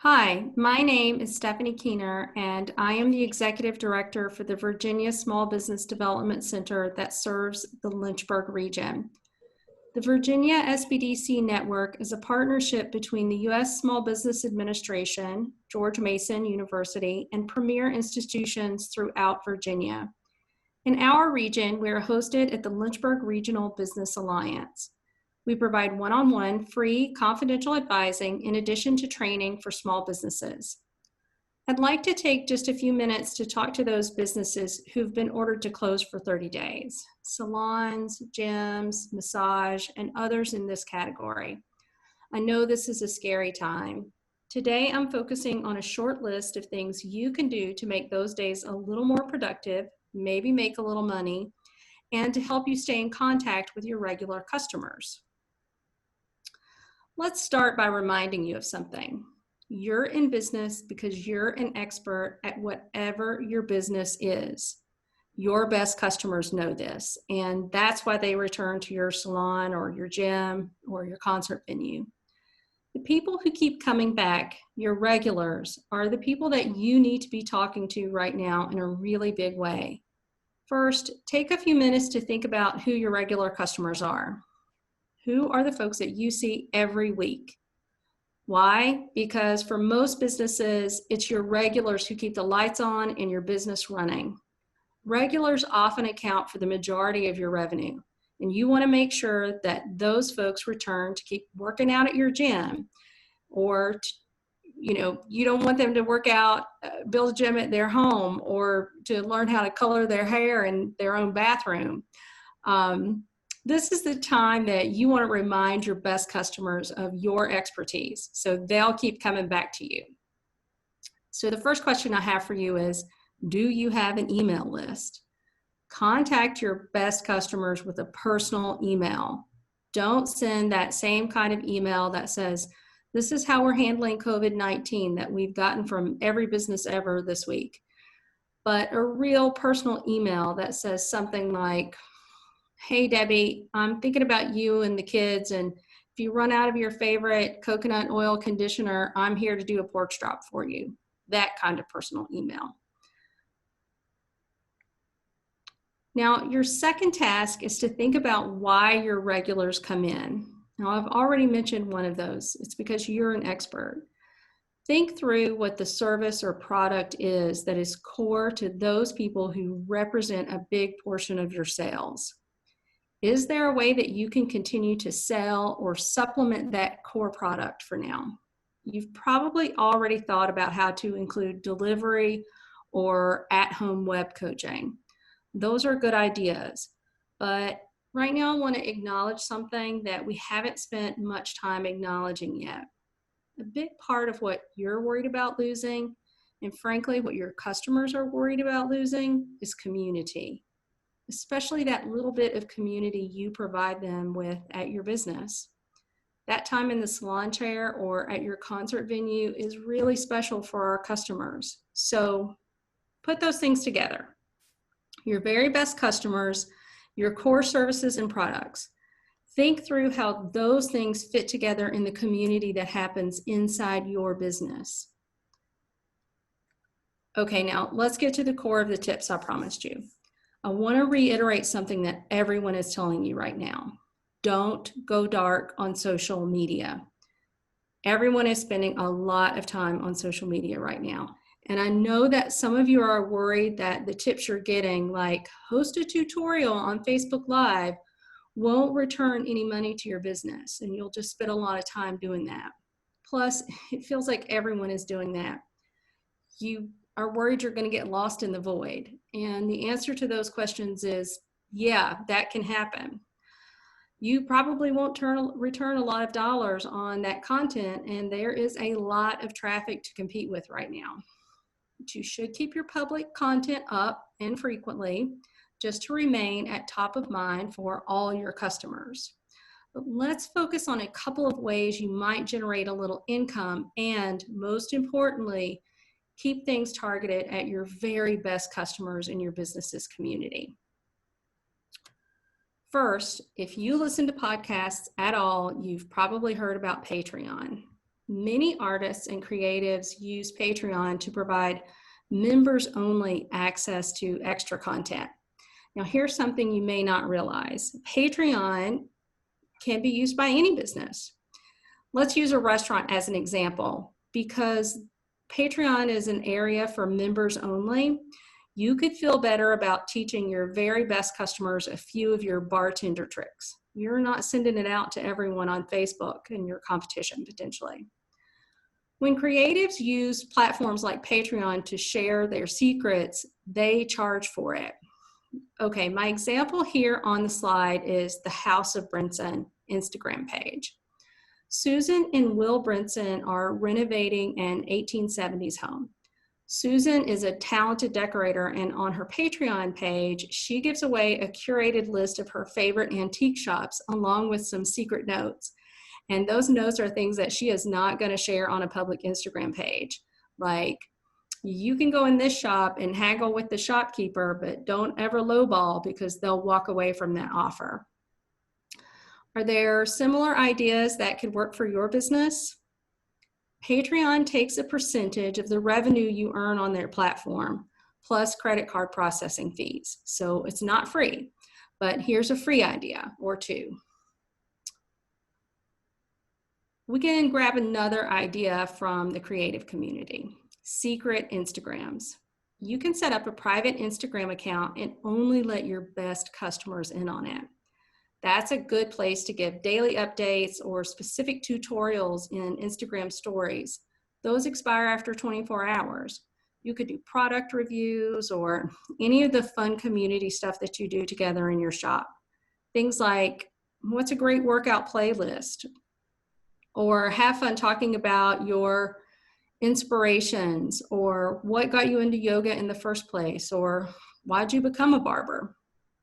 Hi, my name is Stephanie Keener, and I am the Executive Director for the Virginia Small Business Development Center that serves the Lynchburg region. The Virginia SBDC Network is a partnership between the U.S. Small Business Administration, George Mason University, and premier institutions throughout Virginia. In our region, we are hosted at the Lynchburg Regional Business Alliance. We provide one-on-one free confidential advising in addition to training for small businesses. I'd like to take just a few minutes to talk to those businesses who've been ordered to close for 30 days, salons, gyms, massage, and others in this category. I know this is a scary time. Today, I'm focusing on a short list of things you can do to make those days a little more productive, maybe make a little money, and to help you stay in contact with your regular customers. Let's start by reminding you of something. You're in business because you're an expert at whatever your business is. Your best customers know this, and that's why they return to your salon or your gym or your concert venue. The people who keep coming back, your regulars, are the people that you need to be talking to right now in a really big way. First, take a few minutes to think about who your regular customers are. Who are the folks that you see every week? Why? Because for most businesses, it's your regulars who keep the lights on and your business running. Regulars often account for the majority of your revenue, and you want to make sure that those folks return to keep working out at your gym, or you don't want them to work out, build a gym at their home, or to learn how to color their hair in their own bathroom. This is the time that you want to remind your best customers of your expertise, so they'll keep coming back to you. So the first question I have for you is, do you have an email list? Contact your best customers with a personal email. Don't send that same kind of email that says, this is how we're handling COVID-19 that we've gotten from every business ever this week. But a real personal email that says something like, hey, Debbie, I'm thinking about you and the kids, and if you run out of your favorite coconut oil conditioner, I'm here to do a porch drop for you. That kind of personal email. Now, your second task is to think about why your regulars come in. Now, I've already mentioned one of those. It's because you're an expert. Think through what the service or product is that is core to those people who represent a big portion of your sales. Is there a way that you can continue to sell or supplement that core product for now? You've probably already thought about how to include delivery or at-home web coaching. Those are good ideas, but right now I want to acknowledge something that we haven't spent much time acknowledging yet. A big part of what you're worried about losing, and frankly what your customers are worried about losing, is community. Especially that little bit of community you provide them with at your business. That time in the salon chair or at your concert venue is really special for our customers. So put those things together. Your very best customers, your core services and products. Think through how those things fit together in the community that happens inside your business. Okay, now let's get to the core of the tips I promised you. I want to reiterate something that everyone is telling you right now. Don't go dark on social media. Everyone is spending a lot of time on social media right now. And I know that some of you are worried that the tips you're getting, like host a tutorial on Facebook Live, won't return any money to your business, and you'll just spend a lot of time doing that. Plus, it feels like everyone is doing that. You are worried you're going to get lost in the void. And the answer to those questions is, yeah, that can happen. You probably won't return a lot of dollars on that content, and there is a lot of traffic to compete with right now. But you should keep your public content up and frequently, just to remain at top of mind for all your customers. But let's focus on a couple of ways you might generate a little income, and most importantly, keep things targeted at your very best customers in your business's community. First, if you listen to podcasts at all, you've probably heard about Patreon. Many artists and creatives use Patreon to provide members only access to extra content. Now, here's something you may not realize. Patreon can be used by any business. Let's use a restaurant as an example. Because Patreon is an area for members only, you could feel better about teaching your very best customers a few of your bartender tricks. You're not sending it out to everyone on Facebook and your competition potentially. When creatives use platforms like Patreon to share their secrets, they charge for it. Okay, my example here on the slide is the House of Brinson Instagram page. Susan and Will Brinson are renovating an 1870s home. Susan is a talented decorator, and on her Patreon page, she gives away a curated list of her favorite antique shops along with some secret notes. And those notes are things that she is not going to share on a public Instagram page. Like, you can go in this shop and haggle with the shopkeeper, but don't ever lowball because they'll walk away from that offer. Are there similar ideas that could work for your business? Patreon takes a percentage of the revenue you earn on their platform, plus credit card processing fees. So it's not free, but here's a free idea or two. We can grab another idea from the creative community: secret Instagrams. You can set up a private Instagram account and only let your best customers in on it. That's a good place to give daily updates or specific tutorials in Instagram stories. Those expire after 24 hours. You could do product reviews or any of the fun community stuff that you do together in your shop. Things like, what's a great workout playlist? Or have fun talking about your inspirations, or what got you into yoga in the first place, or why'd you become a barber?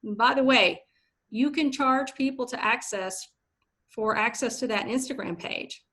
And by the way, you can charge people to access to that Instagram page.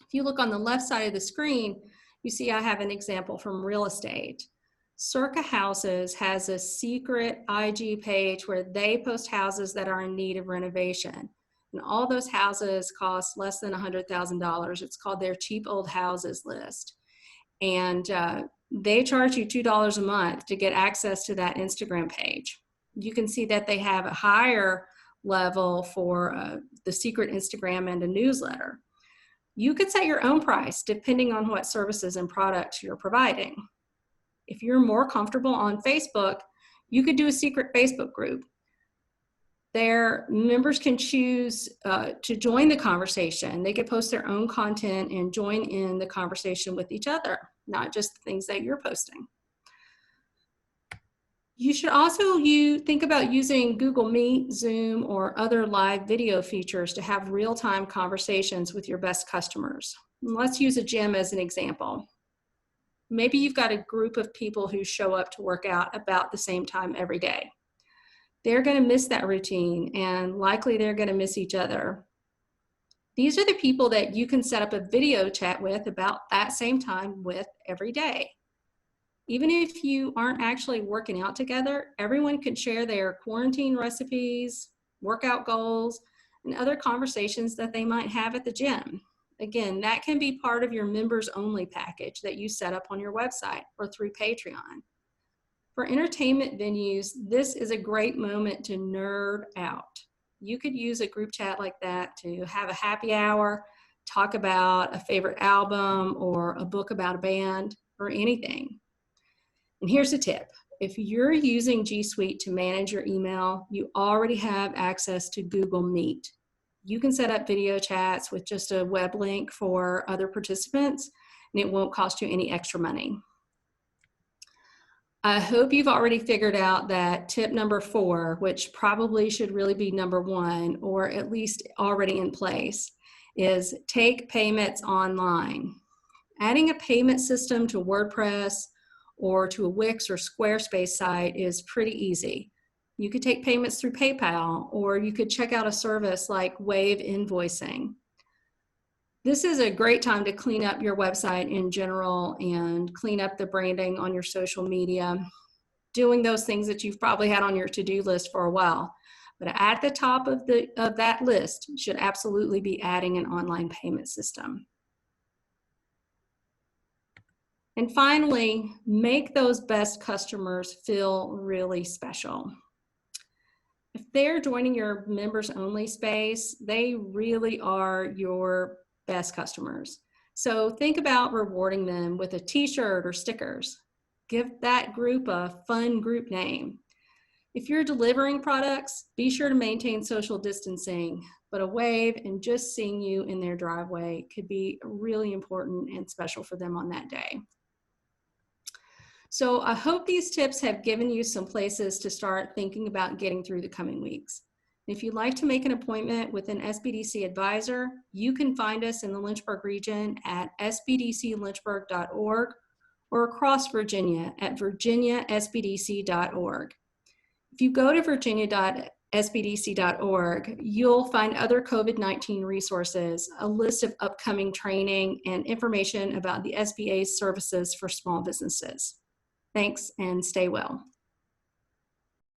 If you look on the left side of the screen, you see I have an example from real estate. Circa Houses has a secret IG page where they post houses that are in need of renovation. And all those houses cost less than $100,000. It's called their cheap old houses list. And they charge you $2 a month to get access to that Instagram page. You can see that they have a higher level for the secret Instagram and a newsletter. You could set your own price depending on what services and products you're providing. If you're more comfortable on Facebook, you could do a secret Facebook group. Their members can choose to join the conversation. They could post their own content and join in the conversation with each other, not just the things that you're posting. You should also think about using Google Meet, Zoom, or other live video features to have real-time conversations with your best customers. Let's use a gym as an example. Maybe you've got a group of people who show up to work out about the same time every day. They're going to miss that routine, and likely they're going to miss each other. These are the people that you can set up a video chat with about that same time with every day. Even if you aren't actually working out together, everyone can share their quarantine recipes, workout goals, and other conversations that they might have at the gym. Again, that can be part of your members only package that you set up on your website or through Patreon. For entertainment venues, this is a great moment to nerd out. You could use a group chat like that to have a happy hour, talk about a favorite album or a book about a band or anything. And here's a tip. If you're using G Suite to manage your email, you already have access to Google Meet. You can set up video chats with just a web link for other participants, and it won't cost you any extra money. I hope you've already figured out that tip number 4, which probably should really be number 1, or at least already in place, is take payments online. Adding a payment system to WordPress or to a Wix or Squarespace site is pretty easy. You could take payments through PayPal, or you could check out a service like Wave Invoicing. This is a great time to clean up your website in general and clean up the branding on your social media, doing those things that you've probably had on your to-do list for a while. But at the top of that list should absolutely be adding an online payment system. And finally, make those best customers feel really special. If they're joining your members only space, they really are your best customers. So think about rewarding them with a t-shirt or stickers. Give that group a fun group name. If you're delivering products, be sure to maintain social distancing, but a wave and just seeing you in their driveway could be really important and special for them on that day. So I hope these tips have given you some places to start thinking about getting through the coming weeks. If you'd like to make an appointment with an SBDC advisor, you can find us in the Lynchburg region at sbdclynchburg.org or across Virginia at virginiasbdc.org. If you go to virginia.sbdc.org, you'll find other COVID-19 resources, a list of upcoming training, and information about the SBA's services for small businesses. Thanks and stay well.